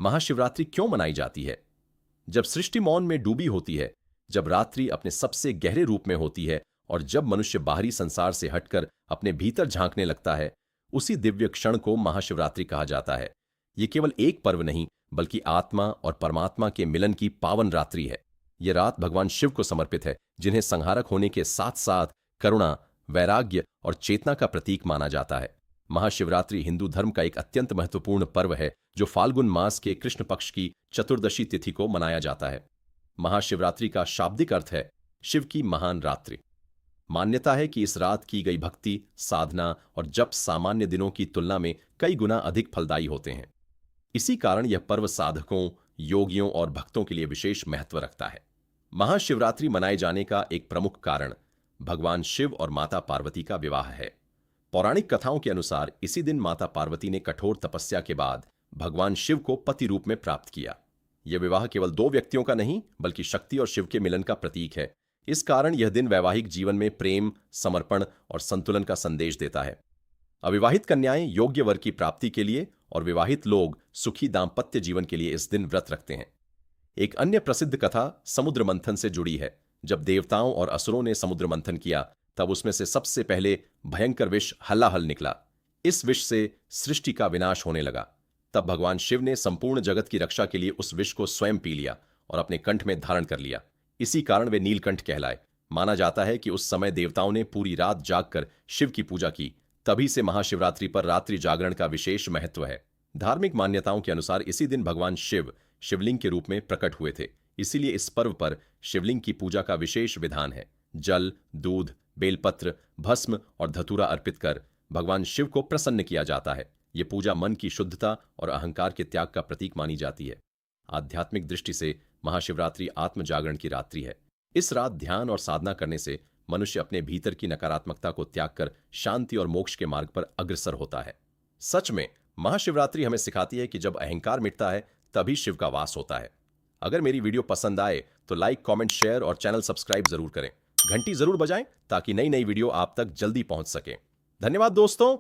महाशिवरात्रि क्यों मनाई जाती है? जब सृष्टि मौन में डूबी होती है, जब रात्रि अपने सबसे गहरे रूप में होती है और जब मनुष्य बाहरी संसार से हटकर अपने भीतर झांकने लगता है, उसी दिव्य क्षण को महाशिवरात्रि कहा जाता है। ये केवल एक पर्व नहीं, बल्कि आत्मा और परमात्मा के मिलन की पावन रात्रि है। ये रात भगवान शिव को समर्पित है, जिन्हें संहारक होने के साथ साथ करुणा, वैराग्य और चेतना का प्रतीक माना जाता है। महाशिवरात्रि हिंदू धर्म का एक अत्यंत महत्वपूर्ण पर्व है, जो फाल्गुन मास के कृष्ण पक्ष की चतुर्दशी तिथि को मनाया जाता है। महाशिवरात्रि का शाब्दिक अर्थ है शिव की महान रात्रि। मान्यता है कि इस रात की गई भक्ति, साधना और जप सामान्य दिनों की तुलना में कई गुना अधिक फलदायी होते हैं। इसी कारण यह पर्व साधकों, योगियों और भक्तों के लिए विशेष महत्व रखता है। महाशिवरात्रि मनाए जाने का एक प्रमुख कारण भगवान शिव और माता पार्वती का विवाह है। पौराणिक कथाओं के अनुसार इसी दिन माता पार्वती ने कठोर तपस्या के बाद भगवान शिव को पति रूप में प्राप्त किया। यह विवाह केवल दो व्यक्तियों का नहीं, बल्कि शक्ति और शिव के मिलन का प्रतीक है। इस कारण यह दिन वैवाहिक जीवन में प्रेम, समर्पण और संतुलन का संदेश देता है। अविवाहित कन्याएं योग्य वर की प्राप्ति के लिए और विवाहित लोग सुखी दाम्पत्य जीवन के लिए इस दिन व्रत रखते हैं। एक अन्य प्रसिद्ध कथा समुद्र मंथन से जुड़ी है। जब देवताओं और असुरों ने समुद्र मंथन किया, तब उसमें से सबसे पहले भयंकर विष हलाहल निकला। इस विष से सृष्टि का विनाश होने लगा। तब भगवान शिव ने संपूर्ण जगत की रक्षा के लिए उस विष को स्वयं पी लिया और अपने कंठ में धारण कर लिया। इसी कारण वे नीलकंठ कहलाए। माना जाता है कि उस समय देवताओं ने पूरी रात जागकर शिव की पूजा की। तभी से महाशिवरात्रि पर रात्रि जागरण का विशेष महत्व है। धार्मिक मान्यताओं के अनुसार इसी दिन भगवान शिव शिवलिंग के रूप में प्रकट हुए थे। इसीलिए इस पर्व पर शिवलिंग की पूजा का विशेष विधान है। जल, दूध, बेलपत्र, भस्म और धतूरा अर्पित कर भगवान शिव को प्रसन्न किया जाता है। यह पूजा मन की शुद्धता और अहंकार के त्याग का प्रतीक मानी जाती है। आध्यात्मिक दृष्टि से महाशिवरात्रि आत्म जागरण की रात्रि है। इस रात ध्यान और साधना करने से मनुष्य अपने भीतर की नकारात्मकता को त्याग कर शांति और मोक्ष के मार्ग पर अग्रसर होता है। सच में महाशिवरात्रि हमें सिखाती है कि जब अहंकार मिटता है, तभी शिव का वास होता है। अगर मेरी वीडियो पसंद आए तो लाइक, कमेंट, शेयर और चैनल सब्सक्राइब जरूर करें। घंटी जरूर बजाएं ताकि नई नई वीडियो आप तक जल्दी पहुंच सके। धन्यवाद दोस्तों।